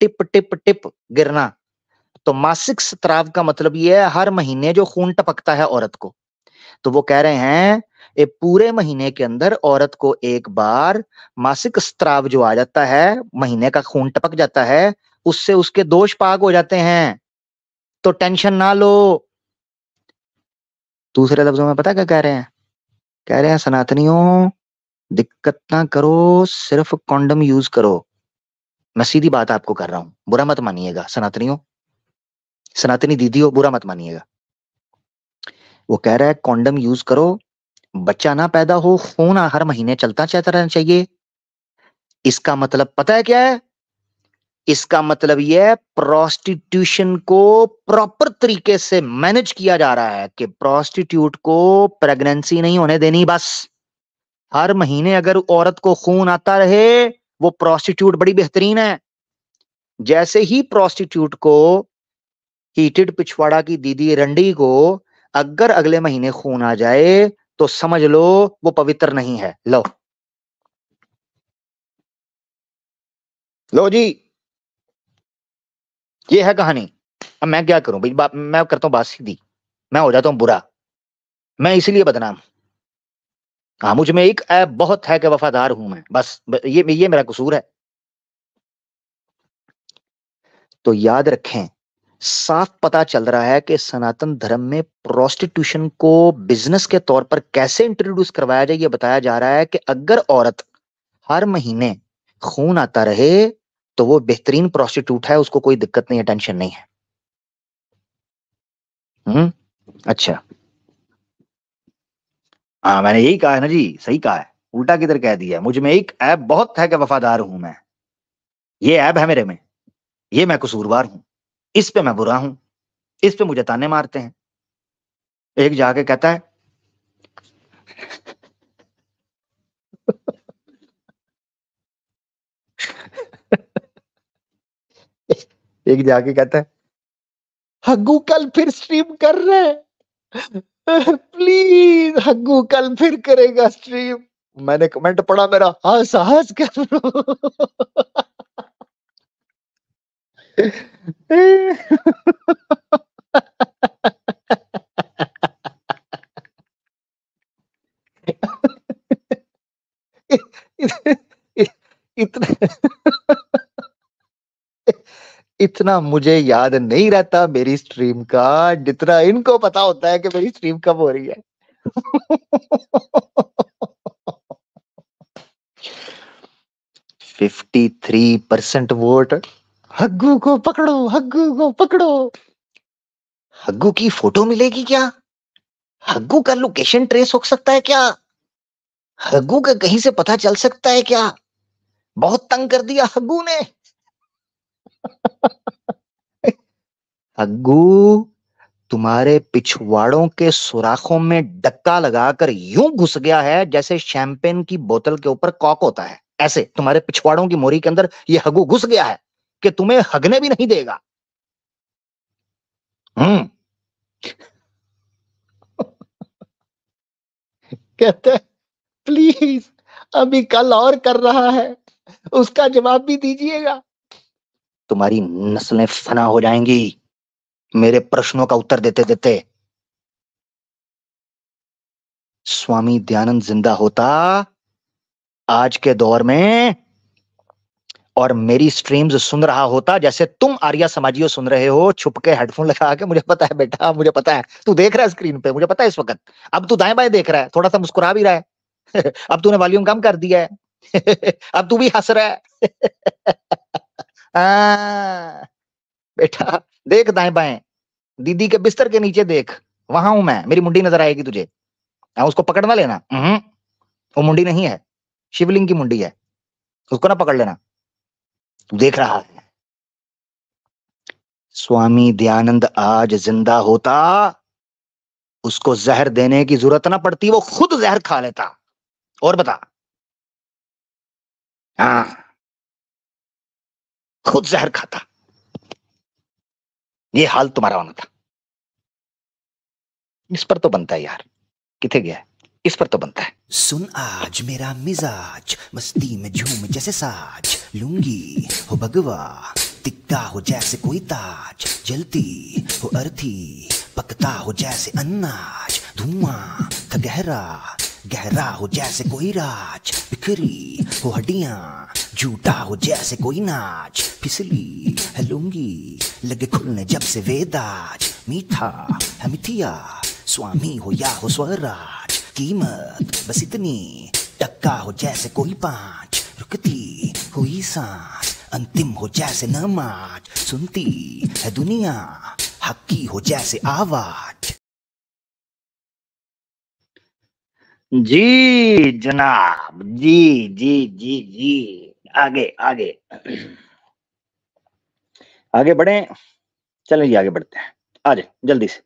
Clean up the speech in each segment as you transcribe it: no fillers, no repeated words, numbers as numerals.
Tip tip tip गिरना। तो मासिक स्त्राव का मतलब ये है हर महीने जो खून टपकता है औरत को। तो वो कह रहे हैं ये पूरे महीने के अंदर औरत को एक बार मासिक स्त्राव जो आ जाता है, महीने का खून टपक जाता है, उससे उसके दोष पाक हो जाते हैं। तो टेंशन ना लो। दूसरे लफ्जों में पता क्या कह रहे हैं? कह रहे हैं सनातनियों दिक्कत ना करो, सिर्फ कॉन्डम यूज करो। मैं सीधी बात आपको कर रहा हूं, बुरा मत मानिएगा सनातनियों, सनातनी दीदियों, बुरा मत मानिएगा। वो कह रहा है कॉन्डम यूज करो, बच्चा ना पैदा हो, खून हर महीने चलता रहना चाहिए। इसका मतलब पता है क्या है? इसका मतलब यह है प्रोस्टिट्यूशन को प्रॉपर तरीके से मैनेज किया जा रहा है कि प्रोस्टिट्यूट को प्रेगनेंसी नहीं होने देनी। बस हर महीने अगर औरत को खून आता रहे, वो प्रोस्टिट्यूट बड़ी बेहतरीन है। जैसे ही प्रोस्टिट्यूट को, हीटेड पिछवाड़ा की दीदी रंडी को अगर अगले महीने खून आ जाए तो समझ लो वो पवित्र नहीं है। लो लो जी, ये है कहानी। अब मैं क्या करूं भाई, मैं करता हूं बात सीधी, मैं हो जाता हूं बुरा, मैं इसीलिए बदनाम। हाँ, मुझ में एक ऐप बहुत है कि वफादार हूं मैं, बस ये मेरा कसूर है। तो याद रखें, साफ पता चल रहा है कि सनातन धर्म में प्रोस्टिट्यूशन को बिजनेस के तौर पर कैसे इंट्रोड्यूस करवाया जाए। ये बताया जा रहा है कि अगर औरत हर महीने खून आता रहे तो वो बेहतरीन प्रोस्टिट्यूट है, उसको कोई दिक्कत नहीं है, टेंशन नहीं है। अच्छा, हाँ मैंने यही कहा है ना जी, सही कहा है, उल्टा किधर कह दिया। मुझ में एक ऐप बहुत है कि वफादार हूं मैं, ये ऐप है मेरे में, ये मैं कसूरवार हूं, इस पे मैं बुरा हूं, इस पे मुझे ताने मारते हैं। एक जाके कहता है एक जाके कहता है हग्गू कल फिर स्ट्रीम कर रहे हैं, प्लीज हग्गू कल फिर करेगा स्ट्रीम। मैंने कमेंट पढ़ा, मेरा हंस हंस कर इतना इतना मुझे याद नहीं रहता मेरी स्ट्रीम का, जितना इनको पता होता है कि मेरी स्ट्रीम कब हो रही है। 53% वोट, हग्गू को पकड़ो, हग्गू को पकड़ो। हग्गू की फोटो मिलेगी क्या? हग्गू का लोकेशन ट्रेस हो सकता है क्या? हग्गू का कहीं से पता चल सकता है क्या? बहुत तंग कर दिया हग्गू ने। हग्गू तुम्हारे पिछवाड़ों के सुराखों में डक्का लगाकर यूं घुस गया है जैसे शैंपेन की बोतल के ऊपर कॉक होता है, ऐसे तुम्हारे पिछवाड़ों की मोरी के अंदर ये हग्गू घुस गया है कि तुम्हें हगने भी नहीं देगा। कहते हैं प्लीज अभी कल और कर रहा है, उसका जवाब भी दीजिएगा। तुम्हारी नस्लें फना हो जाएंगी मेरे प्रश्नों का उत्तर देते देते। स्वामी दयानंद जिंदा होता आज के दौर में और मेरी स्ट्रीम्स सुन रहा होता जैसे तुम आर्या समाजियों सुन रहे हो छुप के हेडफोन लगा के, मुझे पता है बेटा, मुझे पता है तू देख रहा है स्क्रीन पे, मुझे पता है इस वक्त। अब तू दाएं बाएं देख रहा है, थोड़ा सा मुस्कुरा भी रहा है अब तूने वॉल्यूम कम कर दिया है अब तू भी हंस रहा है बेटा देख दाएं बाएं, दीदी के बिस्तर के नीचे देख, वहां हूं मैं, मेरी मुंडी नजर आएगी तुझे। उसको पकड़ना लेना, वो मुंडी नहीं है, शिवलिंग की मुंडी है, उसको ना पकड़ लेना, तू देख रहा है। स्वामी दयानंद आज जिंदा होता, उसको जहर देने की जरूरत ना पड़ती, वो खुद जहर खा लेता। और बता, हाँ खुद जहर खाता, ये हाल तुम्हारा होना था। इस पर तो बनता है यार, किथे गया, इस पर तो बनता है। सुन आज मेरा मिजाज मस्ती में झूम जैसे साज, लूंगी हो भगवा टिकता हो जैसे कोई ताज, जलती हो अर्थी, पकता हो जैसे अनाज, धुआं था गहरा, गहरा हो जैसे कोई राज, बिखरी हो हड्डियां, झूठा हो जैसे कोई नाच, फिसली है लुंगी, लगे खुलने जब से वेदाज, मीठा है मिथिया, स्वामी हो या हो स्वराज, कीमत बस इतनी, टक्का हो जैसे कोई पांच, रुकती हुई सांस, अंतिम हो जैसे नमाज, सुनती है दुनिया, हक्की हो जैसे आवाज। जी जनाब, जी जी जी जी, आगे आगे आगे बढ़े, चलिए आगे बढ़ते हैं, आ जाए जल्दी से।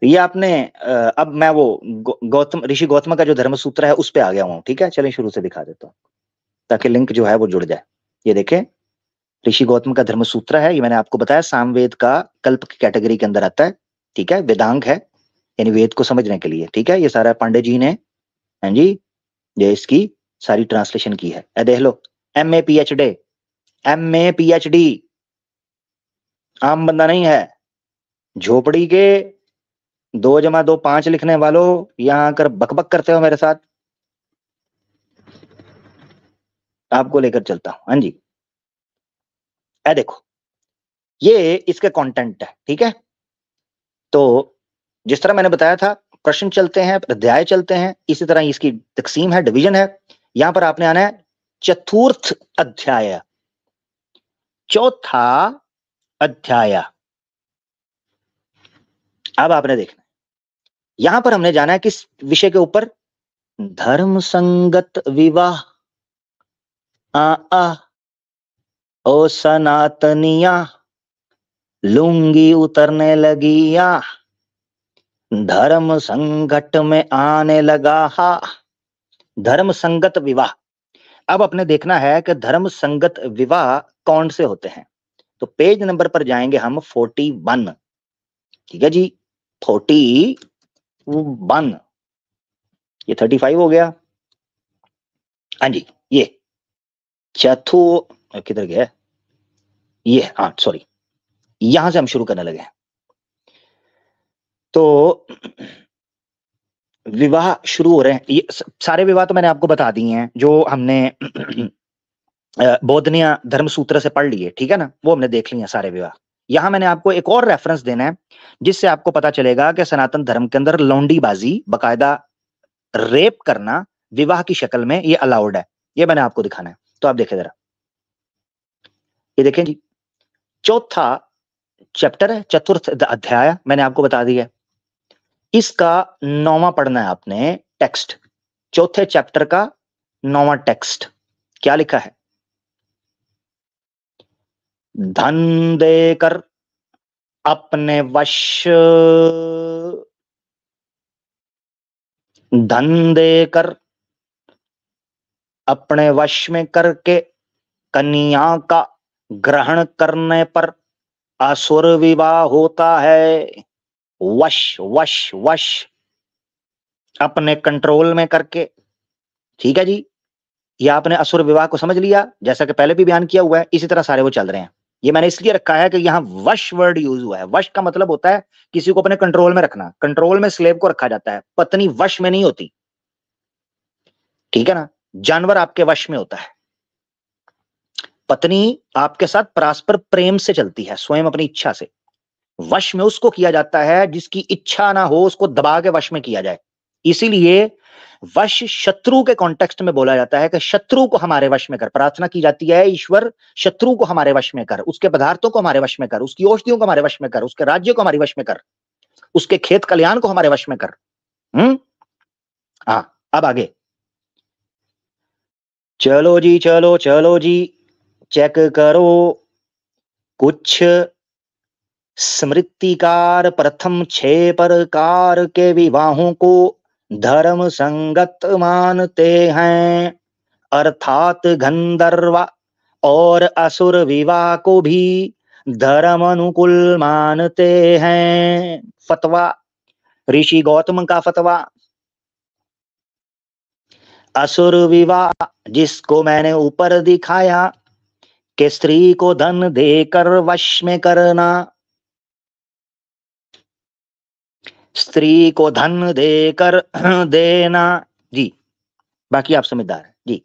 ये आपने अब मैं वो गौतम ऋषि गौतम का जो धर्म सूत्र है उस पे आ गया हूँ, ठीक है। चलिए शुरू से दिखा देता हूँ ताकि लिंक जो है वो जुड़ जाए। ये देखें, ऋषि गौतम का धर्म सूत्र है, ये मैंने आपको बताया सामवेद का कल्प की कैटेगरी के अंदर आता है, ठीक है। वेदांग है, यानी वेद को समझने के लिए, ठीक है। ये सारा पांडे जी ने, हाँ जी, ये इसकी सारी ट्रांसलेशन की है। देख लो, MA PhD, MA PhD, आम बंदा नहीं है। झोपड़ी के 2+2=5 लिखने वालों, यहां आकर बकबक करते हो मेरे साथ, आपको लेकर चलता हूं। हाँ जी, देखो, ये इसके कंटेंट है, ठीक है। तो जिस तरह मैंने बताया था, प्रश्न चलते हैं, अध्याय चलते हैं, इसी तरह इसकी तकसीम है, डिवीजन है। यहां पर आपने आना है चतुर्थ अध्याय, चौथा अध्याय। अब आपने देखना, यहां पर हमने जाना है किस विषय के ऊपर, धर्म संगत विवाह। आ ओ सनातनिया, लुंगी उतरने लगिया, धर्म संकट में आने लगा हा। धर्म संगत विवाह। अब अपने देखना है कि धर्म संगत विवाह कौन से होते हैं। तो पेज नंबर पर जाएंगे हम 41, ठीक है जी, 41, ये 35 हो गया। हाँ जी, ये किधर गया, ये, हाँ सॉरी, यहां से हम शुरू करने लगे हैं। तो विवाह शुरू हो रहे हैं, ये सारे विवाह तो मैंने आपको बता दिए हैं, जो हमने बोधनिया धर्म सूत्र से पढ़ लिए, ठीक है ना, वो हमने देख लिए सारे विवाह। यहां मैंने आपको एक और रेफरेंस देना है जिससे आपको पता चलेगा कि सनातन धर्म के अंदर लौंडीबाजी, बकायदा रेप करना विवाह की शक्ल में, ये अलाउड है। ये मैंने आपको दिखाना है, तो आप देखें जरा, ये देखें जी, चौथा चैप्टर है, चतुर्थ अध्याय, मैंने आपको बता दिया। इसका 9वां पढ़ना है आपने टेक्स्ट, चौथे चैप्टर का 9वां टेक्स्ट। क्या लिखा है, धन देकर अपने वश, धन देकर अपने वश में करके कन्या का ग्रहण करने पर असुर विवाह होता है। वश वश वश, अपने कंट्रोल में करके, ठीक है जी। ये आपने असुर विवाह को समझ लिया, जैसा कि पहले भी बयान किया हुआ है, इसी तरह सारे वो चल रहे हैं। ये मैंने इसलिए रखा है कि यहाँ वश वर्ड यूज हुआ है। वश का मतलब होता है किसी को अपने कंट्रोल में रखना, कंट्रोल में स्लेव को रखा जाता है, पत्नी वश में नहीं होती, ठीक है ना। जानवर आपके वश में होता है, पत्नी आपके साथ परस्पर प्रेम से चलती है, स्वयं अपनी इच्छा से। वश में उसको किया जाता है जिसकी इच्छा ना हो, उसको दबा के वश में किया जाए। इसीलिए वश शत्रु के कॉन्टेक्स्ट में बोला जाता है कि शत्रु को हमारे वश में कर। प्रार्थना की जाती है, ईश्वर शत्रु को हमारे वश में कर, उसके पदार्थों को हमारे वश में कर, उसकी औषधियों को हमारे वश में कर, उसके राज्य को हमारे वश में कर, उसके खेत कल्याण को हमारे वश में कर। हाँ, अब आगे चलो जी, चलो चलो जी, चेक करो कुछ स्मृतिकार प्रथम 6 प्रकार के विवाहों को धर्म संगत मानते हैं, अर्थात गंधर्व और असुर विवाह को भी धर्म अनुकूल मानते हैं। फतवा, ऋषि गौतम का फतवा, असुर विवाह जिसको मैंने ऊपर दिखाया कि स्त्री को धन देकर वश में करना, स्त्री को धन देकर देना जी। बाकी आप समझदार हैं जी।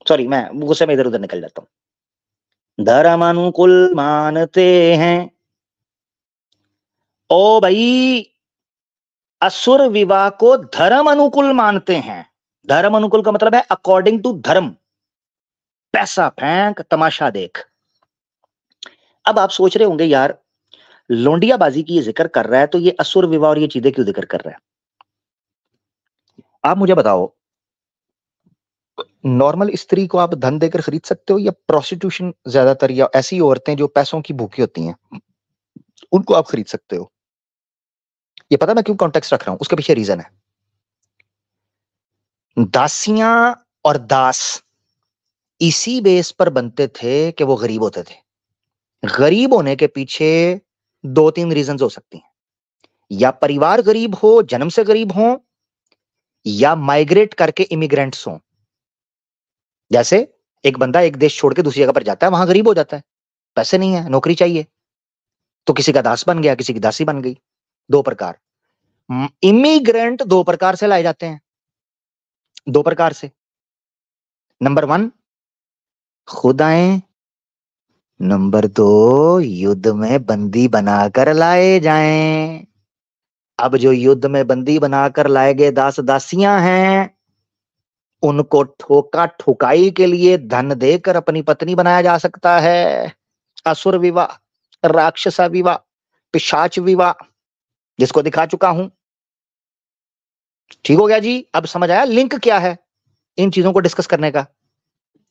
सॉरी मैं गुस्से में इधर उधर निकल जाता हूं। धर्म अनुकूल मानते हैं ओ भाई, असुर विवाह को धर्म अनुकूल मानते हैं। धर्म अनुकूल का मतलब है अकॉर्डिंग टू धर्म। पैसा फेंक तमाशा देख। अब आप सोच रहे होंगे यार लौंडियाबाजी की ये जिक्र कर रहा है तो ये असुर विवाह और ये चीजें क्यों जिक्र कर रहा है? आप मुझे बताओ, नॉर्मल स्त्री को आप धन देकर खरीद सकते हो या प्रोस्टिट्यूशन ज्यादातर या ऐसी औरतें जो पैसों की भूखी होती हैं उनको आप खरीद सकते हो? ये पता मैं क्यों कॉन्टेक्स्ट रख रहा हूं, उसके पीछे रीजन है। दासियां और दास इसी बेस पर बनते थे कि वो गरीब होते थे। गरीब होने के पीछे दो तीन रीजंस हो सकती हैं, या परिवार गरीब हो, जन्म से गरीब हो, या माइग्रेट करके इमिग्रेंट्स हो। जैसे एक बंदा एक देश छोड़ के दूसरी जगह पर जाता है, वहां गरीब हो जाता है, पैसे नहीं है, नौकरी चाहिए, तो किसी का दास बन गया, किसी की दासी बन गई। दो प्रकार इमिग्रेंट दो प्रकार से लाए जाते हैं, दो प्रकार से। नंबर 1 खुद आए, नंबर 2 युद्ध में बंदी बनाकर लाए जाएं। अब जो युद्ध में बंदी बनाकर लाए गए दास दासियां हैं उनको ठोका ठुकाई के लिए धन देकर अपनी पत्नी बनाया जा सकता है। असुर विवाह, राक्षसा विवाह, पिशाच विवाह, जिसको दिखा चुका हूं। ठीक हो गया जी? अब समझ आया लिंक क्या है इन चीजों को डिस्कस करने का?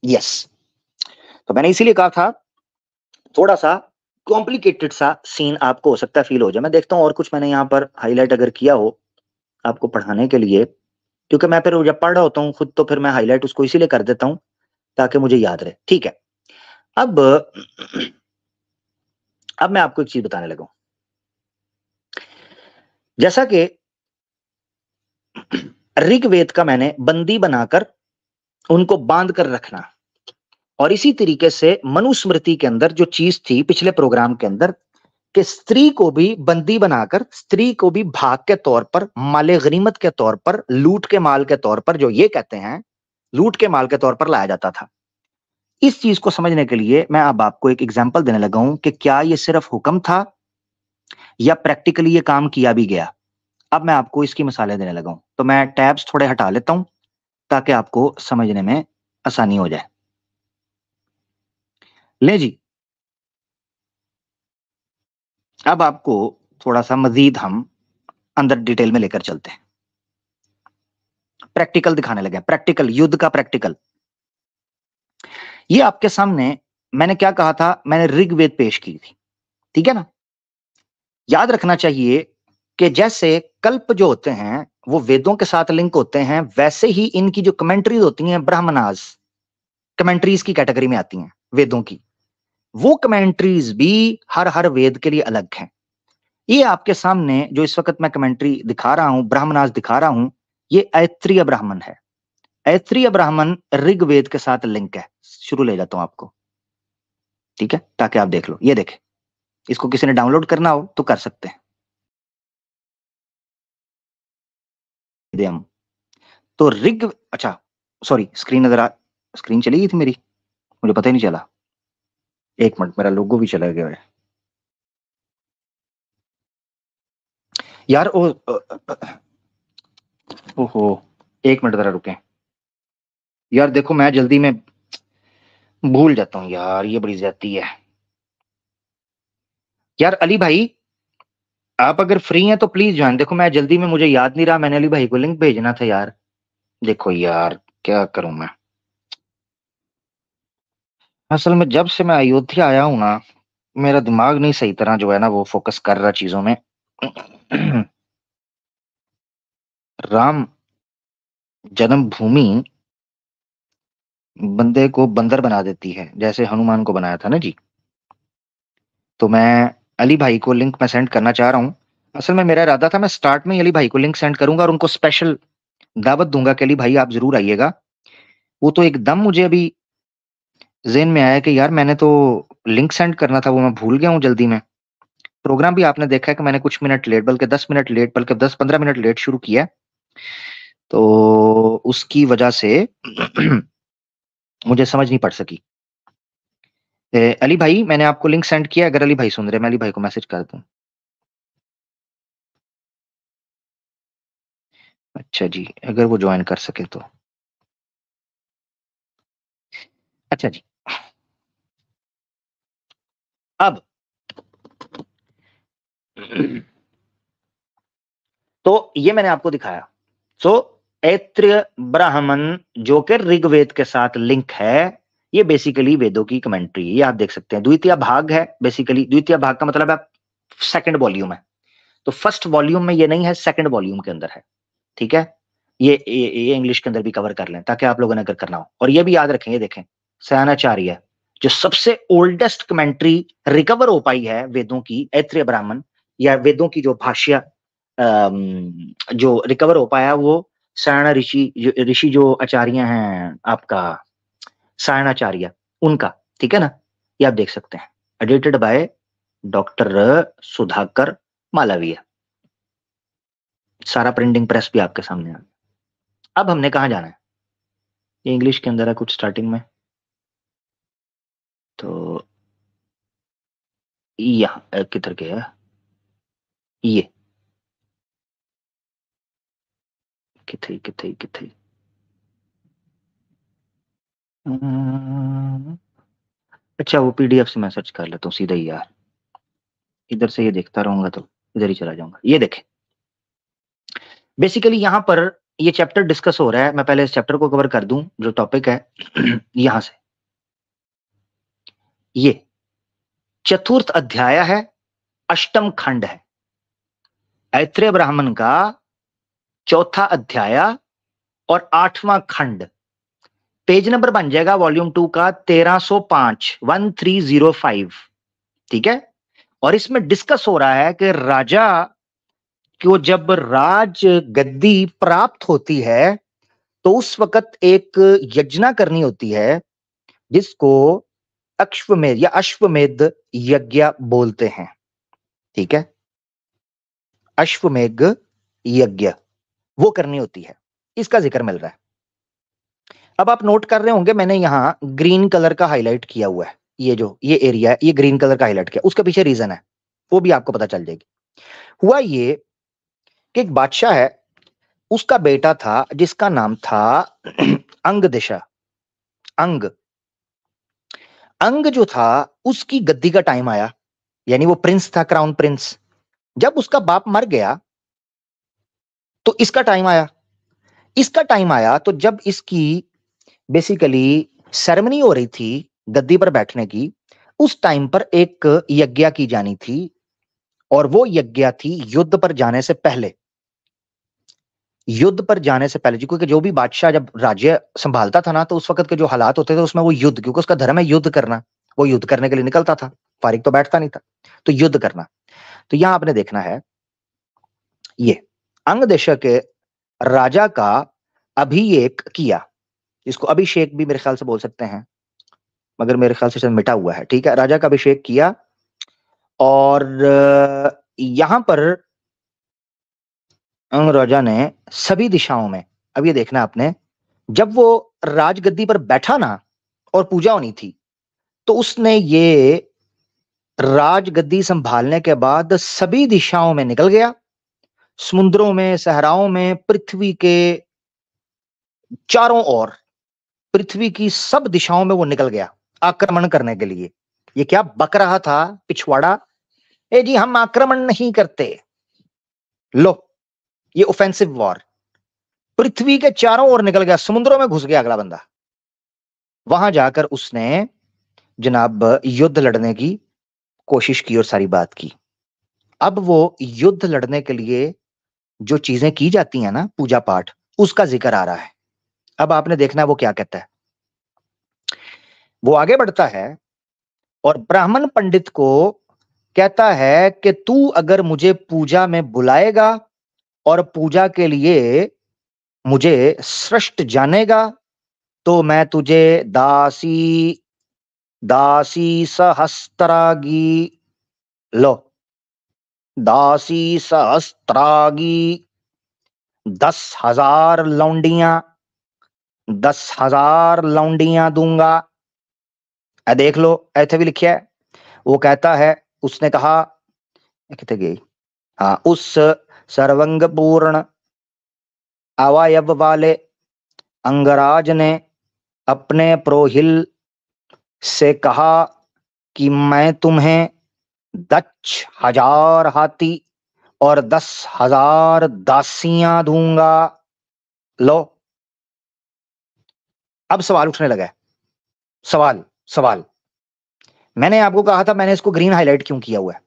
यस। तो मैंने इसीलिए कहा था थोड़ा सा कॉम्प्लिकेटेड सा सीन आपको हो सकता है फील हो जाए। मैं देखता हूं और कुछ मैंने यहां पर हाईलाइट अगर किया हो आपको पढ़ाने के लिए, क्योंकि मैं फिर जब पढ़ रहा होता हूं खुद तो फिर मैं हाईलाइट उसको इसीलिए कर देता हूं ताकि मुझे याद रहे। ठीक है, अब मैं आपको एक चीज बताने लगा हूं। जैसा कि ऋग्वेद का मैंने बंदी बनाकर उनको बांध कर रखना, और इसी तरीके से मनुस्मृति के अंदर जो चीज थी पिछले प्रोग्राम के अंदर कि स्त्री को भी बंदी बनाकर, स्त्री को भी भाग के तौर पर, माले गनीमत के तौर पर, लूट के माल के तौर पर, जो ये कहते हैं लूट के माल के तौर पर लाया जाता था। इस चीज को समझने के लिए मैं अब आपको एक एग्जांपल देने लगा हूं कि क्या ये सिर्फ हुक्म था या प्रैक्टिकली ये काम किया भी गया। अब मैं आपको इसकी मिसालें देने लगा हूं, तो मैं टैब्स थोड़े हटा लेता हूं ताकि आपको समझने में आसानी हो जाए। ले जी, अब आपको थोड़ा सा मजीद हम अंदर डिटेल में लेकर चलते हैं, प्रैक्टिकल दिखाने लगे। प्रैक्टिकल, युद्ध का प्रैक्टिकल। ये आपके सामने मैंने क्या कहा था, मैंने ऋग्वेद पेश की थी, ठीक है ना? याद रखना चाहिए कि जैसे कल्प जो होते हैं वो वेदों के साथ लिंक होते हैं, वैसे ही इनकी जो कमेंट्रीज होती हैं ब्राह्मणास कमेंट्रीज की कैटेगरी में आती हैं वेदों की। वो कमेंट्रीज भी हर वेद के लिए अलग हैं। ये आपके सामने जो इस वक्त मैं कमेंट्री दिखा रहा हूं, ब्राह्मणास दिखा रहा हूं, ये ऐत्रीय ब्राह्मण है। ऐत्रीय ब्राह्मण ऋग्वेद के साथ लिंक है। शुरू ले जाता हूं आपको, ठीक है, ताकि आप देख लो। ये देखें, इसको किसी ने डाउनलोड करना हो तो कर सकते हैं। हम तो अच्छा सॉरी, स्क्रीन चली गई थी मेरी, मुझे पता ही नहीं चला। एक मिनट, मेरा लोगो भी चला गया है यार। ओहो, एक मिनट जरा रुके यार। देखो मैं जल्दी में भूल जाता हूँ यार, ये बड़ी ज्यादती है यार। अली भाई आप अगर फ्री हैं तो प्लीज ज्वाइन। देखो मैं जल्दी में, मुझे याद नहीं रहा, मैंने अली भाई को लिंक भेजना था यार। देखो यार क्या करूं मैं, असल में जब से मैं अयोध्या आया हूं ना, मेरा दिमाग नहीं सही तरह जो है ना वो फोकस कर रहा चीजों में। राम जन्मभूमि बंदे को बंदर बना देती है, जैसे हनुमान को बनाया था ना जी। तो मैं अली भाई को लिंक मैं सेंड करना चाह रहा हूँ। असल में मेरा इरादा था मैं स्टार्ट में ही अली भाई को लिंक सेंड करूंगा और उनको स्पेशल दावत दूंगा कि अली भाई आप जरूर आइएगा। वो तो एकदम मुझे अभी ज़हन में आया कि यार मैंने तो लिंक सेंड करना था, वो मैं भूल गया हूँ जल्दी में। प्रोग्राम भी आपने देखा है कि मैंने कुछ मिनट लेट, बल्कि 10 मिनट लेट, बल्कि 10-15 मिनट लेट शुरू किया है। तो उसकी वजह से मुझे समझ नहीं पड़ सकी। अली भाई, मैंने आपको लिंक सेंड किया है, अगर अली भाई सुन रहे हैं, मैं अली भाई को मैसेज कर दूँ। अच्छा जी, अगर वो जॉइन कर सके तो। अच्छा जी। अब तो ये मैंने आपको दिखाया। सो ऐत्रेय ब्राह्मण जो कि ऋग्वेद के साथ लिंक है, ये बेसिकली वेदों की कमेंट्री है। ये आप देख सकते हैं, द्वितीय भाग है बेसिकली। द्वितीय भाग का मतलब है सेकंड वॉल्यूम है। तो फर्स्ट वॉल्यूम में ये नहीं है, सेकंड वॉल्यूम के अंदर है। ठीक है, ये इंग्लिश के अंदर भी कवर कर लें ताकि आप लोगों ने अगर करना हो। और ये भी याद रखें, ये देखें, सयानाचार्य जो सबसे ओल्डेस्ट कमेंट्री रिकवर हो पाई है वेदों की, ऐत्रेय ब्राह्मण या वेदों की जो भाष्य जो रिकवर हो पाया, वो सायण ऋषि जो आचार्य हैं आपका, सायणाचार्य, उनका। ठीक है ना, ये आप देख सकते हैं, edited by doctor Sudhakar Malviya. सारा प्रिंटिंग प्रेस भी आपके सामने आ। अब हमने कहा जाना है, ये इंग्लिश के अंदर है कुछ स्टार्टिंग में, तो यहाँ किधर गया ये, किथे किथे किथे, अच्छा वो पीडीएफ से मैं सर्च कर लेता हूँ सीधा ही यार, इधर से ये देखता रहूंगा तो इधर ही चला जाऊंगा। ये देखें, बेसिकली यहां पर ये चैप्टर डिस्कस हो रहा है। मैं पहले इस चैप्टर को कवर कर दूं, जो टॉपिक है यहां से। ये चतुर्थ अध्याय है, अष्टम खंड है, ऐत्रेय ब्राह्मण का चौथा अध्याय और 8वां खंड। पेज नंबर बन जाएगा वॉल्यूम 2 का 1305, 1305। ठीक है, और इसमें डिस्कस हो रहा है कि राजा को जब राज गद्दी प्राप्त होती है तो उस वक्त एक यज्ञ करनी होती है, जिसको अश्वमेध या अश्वमेध यज्ञ बोलते हैं। ठीक है, अश्वमेध यज्ञ वो करनी होती है, इसका जिक्र मिल रहा है। अब आप नोट कर रहे होंगे, मैंने यहां ग्रीन कलर का हाईलाइट किया हुआ है, ये एरिया है, ये ग्रीन कलर का हाईलाइट किया, उसके पीछे रीजन है, वो भी आपको पता चल जाएगी। हुआ ये कि एक बादशाह है, उसका बेटा था जिसका नाम था अंग दिशा। अंग अंग जो था, उसकी गद्दी का टाइम आया, यानी वो प्रिंस था, क्राउन प्रिंस। जब उसका बाप मर गया तो इसका टाइम आया। इसका टाइम आया तो जब इसकी बेसिकली सेरेमनी हो रही थी गद्दी पर बैठने की, उस टाइम पर एक यज्ञ की जानी थी, और वो यज्ञ थी युद्ध पर जाने से पहले। युद्ध पर जाने से पहले जी, क्योंकि जो भी बादशाह जब राज्य संभालता था ना, तो उस वक्त के जो हालात होते थे उसमें वो युद्ध, क्योंकि उसका धर्म है युद्ध करना, वो युद्ध करने के लिए निकलता था, फारिग तो बैठता नहीं था, तो युद्ध करना। तो यहां आपने देखना है, ये अंग देश के राजा का अभिषेक किया, इसको अभिषेक भी मेरे ख्याल से बोल सकते हैं, मगर मेरे ख्याल से मिटा हुआ है। ठीक है, राजा का अभिषेक किया, और यहां पर अंग राजा ने सभी दिशाओं में, अब ये देखना आपने, जब वो राजगद्दी पर बैठा ना और पूजा होनी थी, तो उसने ये राजगद्दी संभालने के बाद सभी दिशाओं में निकल गया, समुद्रों में, सहराओं में, पृथ्वी के चारों ओर, पृथ्वी की सब दिशाओं में वो निकल गया आक्रमण करने के लिए। ये क्या बक रहा था पिछवाड़ा, ए जी हम आक्रमण नहीं करते, लो ये ऑफेंसिव वॉर। पृथ्वी के चारों ओर निकल गया, समुद्रों में घुस गया अगला बंदा। वहां जाकर उसने जनाब युद्ध लड़ने की कोशिश की और सारी बात की। अब वो युद्ध लड़ने के लिए जो चीजें की जाती हैं ना, पूजा पाठ, उसका जिक्र आ रहा है। अब आपने देखना है वो क्या कहता है। वो आगे बढ़ता है और ब्राह्मण पंडित को कहता है कि तू अगर मुझे पूजा में बुलाएगा और पूजा के लिए मुझे सृष्ट जानेगा, तो मैं तुझे दासी दासी सहस्त्रागी, लो, दासी सहस्त्रागी, 10,000 लौंडियां, 10,000 लौंडियां दूंगा। देख लो, ऐसे भी लिखा है। वो कहता है, उसने कहा, कितने गई, हाँ, उस सर्वंग पूर्ण अवयव वाले अंगराज ने अपने प्रोहिल से कहा कि मैं तुम्हें 10,000 हाथी और 10,000 दासियां दूंगा। लो, अब सवाल उठने लगा है। सवाल सवाल मैंने आपको कहा था, मैंने इसको ग्रीन हाईलाइट क्यों किया हुआ है।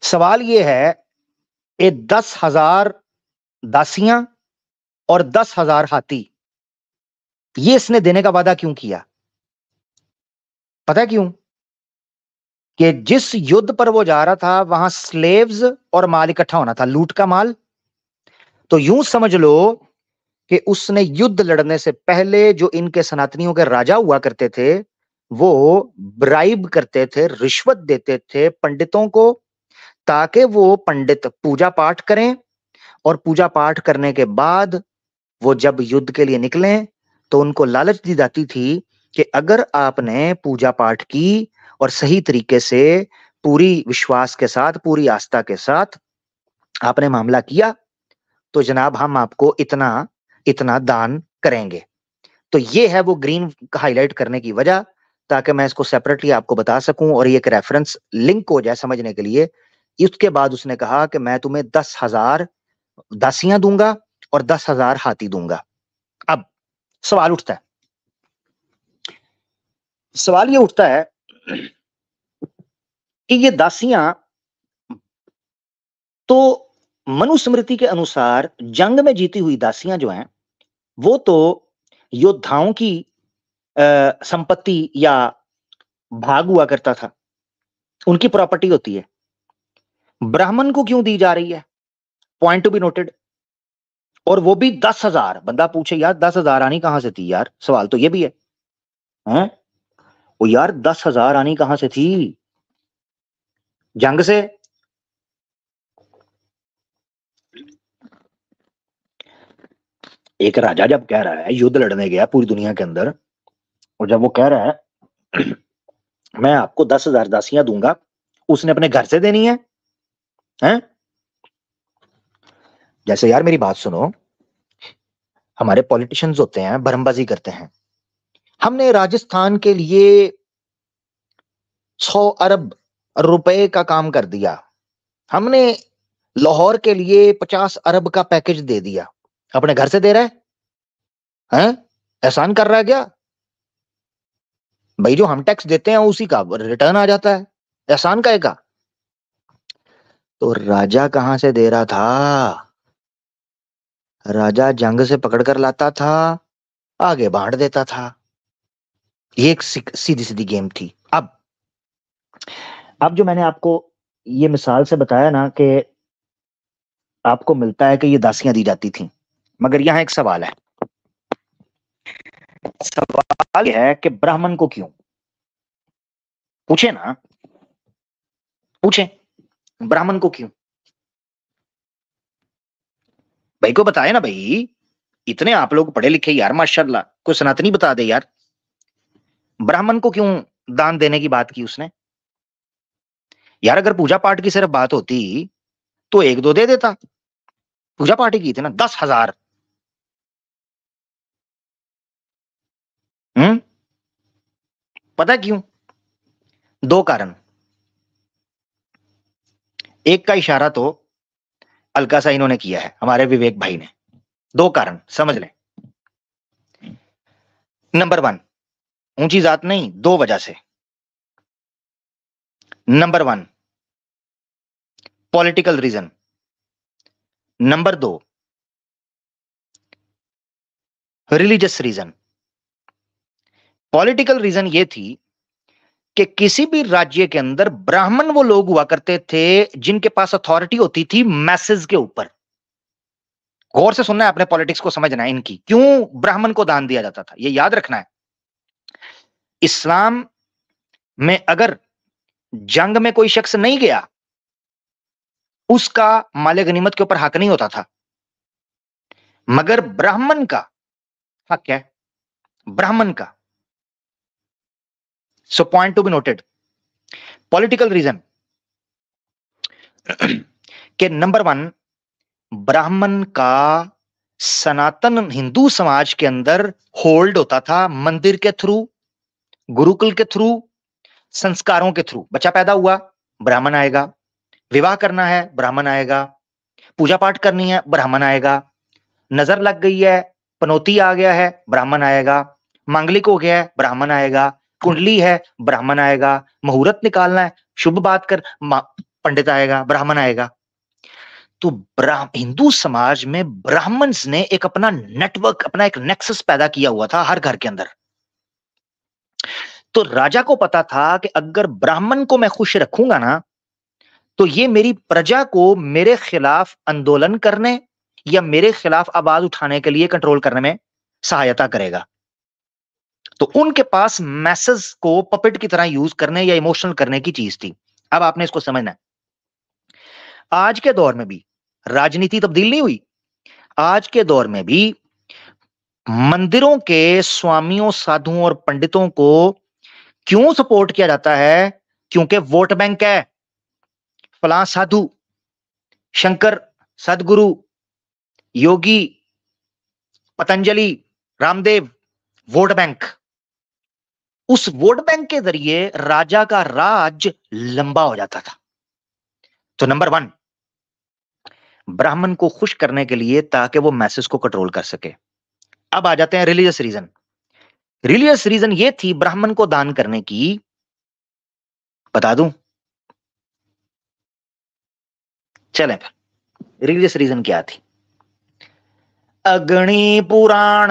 सवाल ये है, ये 10,000 दासियां और 10,000 हाथी, ये इसने देने का वादा क्यों किया? पता है क्यों? कि जिस युद्ध पर वो जा रहा था वहां स्लेव्स और माल इकट्ठा होना था, लूट का माल। तो यूं समझ लो कि उसने युद्ध लड़ने से पहले जो इनके सनातनियों के राजा हुआ करते थे, वो ब्राइब करते थे, रिश्वत देते थे पंडितों को, ताकि वो पंडित पूजा पाठ करें, और पूजा पाठ करने के बाद वो जब युद्ध के लिए निकले तो उनको लालच दी जाती थी कि अगर आपने पूजा पाठ की और सही तरीके से, पूरी विश्वास के साथ, पूरी आस्था के साथ आपने मामला किया, तो जनाब हम आपको इतना इतना दान करेंगे। तो ये है वो ग्रीन हाईलाइट करने की वजह, ताकि मैं इसको सेपरेटली आपको बता सकूं और ये एक रेफरेंस लिंक हो जाए समझने के लिए। उसके बाद उसने कहा कि मैं तुम्हें 10,000 दासियां दूंगा और 10,000 हाथी दूंगा। अब सवाल उठता है, सवाल ये उठता है कि ये दासियां तो मनुस्मृति के अनुसार जंग में जीती हुई दासियां जो हैं, वो तो योद्धाओं की संपत्ति या भाग हुआ करता था, उनकी प्रॉपर्टी होती है। ब्राह्मण को क्यों दी जा रही है? Point to be noted. और वो भी 10,000। बंदा पूछे यार 10,000 आनी कहां से थी यार, सवाल तो ये भी है, हैं? वो यार 10,000 आनी कहां से थी? जंग से। एक राजा जब कह रहा है, युद्ध लड़ने गया पूरी दुनिया के अंदर, और जब वो कह रहा है मैं आपको 10,000 दासियां दूंगा, उसने अपने घर से देनी है, हैं? जैसे यार मेरी बात सुनो, हमारे पॉलिटिशियंस होते हैं, भरमबाजी करते हैं। हमने राजस्थान के लिए 100 अरब रुपए का काम कर दिया, हमने लाहौर के लिए 50 अरब का पैकेज दे दिया। अपने घर से दे रहा है? एहसान कर रहा है क्या भाई? जो हम टैक्स देते हैं उसी का रिटर्न आ जाता है, एहसान का का। तो राजा कहां से दे रहा था? राजा जंग से पकड़ कर लाता था, आगे बांट देता था। ये एक सीधी सीधी गेम थी। अब जो मैंने आपको ये मिसाल से बताया ना कि आपको मिलता है कि ये दासियां दी जाती थी, मगर यहां एक सवाल है। सवाल है कि ब्राह्मण को क्यों? पूछे ना, पूछे ब्राह्मण को क्यों? भाई को बताए ना भाई, इतने आप लोग पढ़े लिखे यार माशाल्लाह, कोई सनातनी बता दे यार, ब्राह्मण को क्यों दान देने की बात की उसने? यार अगर पूजा पाठ की सिर्फ बात होती तो एक दो दे देता, पूजा पाठ की थी ना 10,000। पता क्यों? दो कारण। एक का इशारा तो हल्का सा इन्होंने किया है, हमारे विवेक भाई ने। दो कारण समझ लें। नंबर 1, ऊंची जात नहीं, दो वजह से। Number 1, political reason. Number 2, religious reason. Political reason ये थी कि किसी भी राज्य के अंदर ब्राह्मण वो लोग हुआ करते थे जिनके पास अथॉरिटी होती थी मैसेज के ऊपर। गौर से सुनना है, अपने पॉलिटिक्स को समझना है इनकी, क्यों ब्राह्मण को दान दिया जाता था, ये याद रखना है। इस्लाम में अगर जंग में कोई शख्स नहीं गया, उसका माले गनीमत के ऊपर हक नहीं होता था, मगर ब्राह्मण का हक है, ब्राह्मण का। So point to be noted. Political reason के नंबर 1, ब्राह्मण का सनातन हिंदू समाज के अंदर होल्ड होता था मंदिर के थ्रू, गुरुकुल के थ्रू, संस्कारों के थ्रू। बच्चा पैदा हुआ, ब्राह्मण आएगा। विवाह करना है, ब्राह्मण आएगा। पूजा पाठ करनी है, ब्राह्मण आएगा। नजर लग गई है, पनौती आ गया है, ब्राह्मण आएगा। मांगलिक हो गया है, ब्राह्मण आएगा। कुंडली है, ब्राह्मण आएगा। मुहूर्त निकालना है, शुभ बात कर, पंडित आएगा, ब्राह्मण आएगा। तो हिंदू समाज में ब्राह्मण्स ने एक अपना नेटवर्क, अपना एक नेक्सस पैदा किया हुआ था हर घर के अंदर। तो राजा को पता था कि अगर ब्राह्मण को मैं खुश रखूंगा ना, तो ये मेरी प्रजा को मेरे खिलाफ आंदोलन करने या मेरे खिलाफ आवाज उठाने के लिए कंट्रोल करने में सहायता करेगा। तो उनके पास मैसेज को पपेट की तरह यूज करने या इमोशनल करने की चीज थी। अब आपने इसको समझना है। आज के दौर में भी राजनीति तब्दील नहीं हुई। आज के दौर में भी मंदिरों के स्वामियों, साधुओं और पंडितों को क्यों सपोर्ट किया जाता है? क्योंकि वोट बैंक है। फलां साधु, शंकर, सदगुरु, योगी, पतंजलि, रामदेव, वोट बैंक। उस वोट बैंक के जरिए राजा का राज लंबा हो जाता था। तो नंबर 1, ब्राह्मण को खुश करने के लिए, ताकि वो मैसेज को कंट्रोल कर सके। अब आ जाते हैं रिलीजियस रीजन। रिलीजियस रीजन ये थी ब्राह्मण को दान करने की, बता दूं? चलें फिर, रिलीजियस रीजन क्या थी? अग्नि पुराण,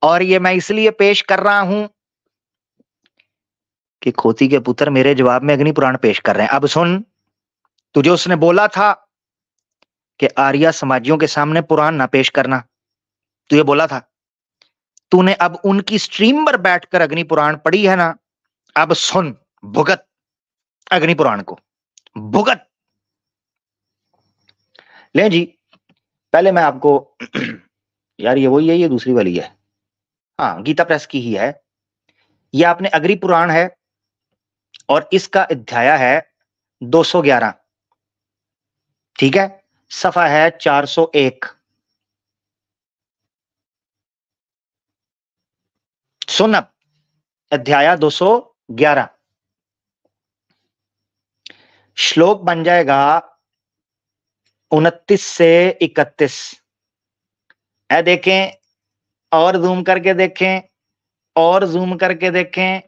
और ये मैं इसलिए पेश कर रहा हूं कि खोती के पुत्र मेरे जवाब में अग्नि पुराण पेश कर रहे हैं। अब सुन, तुझे उसने बोला था कि आर्या समाजियों के सामने पुराण ना पेश करना, तुझे बोला था। तूने अब उनकी स्ट्रीम पर बैठकर अग्नि पुराण पढ़ी है ना, अब सुन, भुगत अग्नि पुराण को, भुगत। ले जी, पहले मैं आपको यार ये वही है, ये दूसरी वाली है, हाँ गीता प्रेस की ही है। ये आपने अग्नि पुराण है और इसका अध्याय है 211, ठीक है? सफा है 401। सुन अब, अध्याय 211, श्लोक बन जाएगा 29 से 31। देखें, और जूम करके देखें, और जूम करके देखें।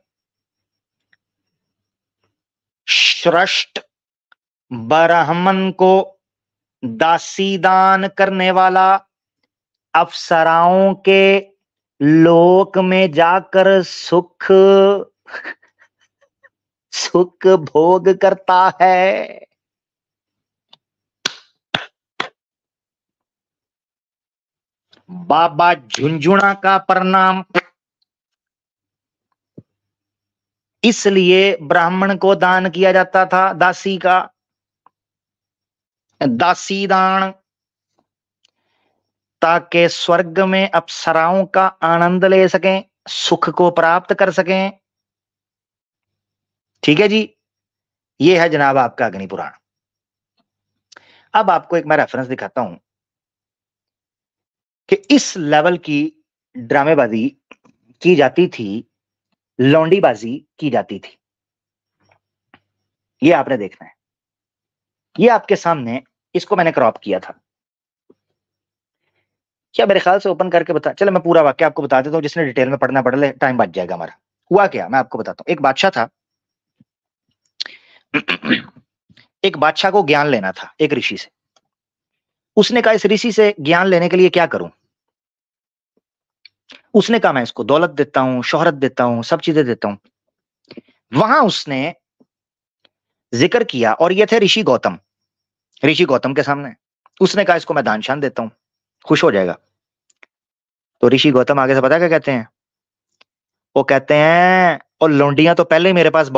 श्रेष्ठ ब्राह्मण को दासी दान करने वाला अप्सराओं के लोक में जाकर सुख भोग करता है। बाबा झुंझुना का प्रणाम। इसलिए ब्राह्मण को दान किया जाता था, दासी का, दासी दान, ताकि स्वर्ग में अप्सराओं का आनंद ले सकें, सुख को प्राप्त कर सकें। ठीक है जी, ये है जनाब आपका अग्नि पुराण। अब आपको एक मैं रेफरेंस दिखाता हूं कि इस लेवल की ड्रामेबाजी की जाती थी, लौंडीबाजी की जाती थी। ये आपने देखना है। ये आपके सामने, इसको मैंने क्रॉप किया था, क्या मेरे ख्याल से ओपन करके बता, चलो मैं पूरा वाक्य आपको बता देता हूं, जिसने डिटेल में पढ़ना पड़ ले, टाइम बच जाएगा हमारा। हुआ क्या, मैं आपको बताता हूं। एक बादशाह था, एक बादशाह को ज्ञान लेना था एक ऋषि से। उसने कहा इस ऋषि से ज्ञान लेने के लिए क्या करूं? उसने कहा मैं इसको दौलत देता हूं, शोहरत देता हूं, सब चीजें देता हूं। वहां उसने जिक्र किया, और ये थे ऋषि गौतम, ऋषि गौतम के सामने। उसने कहा इसको मैं दान शान देता हूं, खुश हो जाएगा। तो ऋषि गौतम आगे से पता क्या कहते हैं? वो कहते हैं और लौंडियां तो पहले ही मेरे पास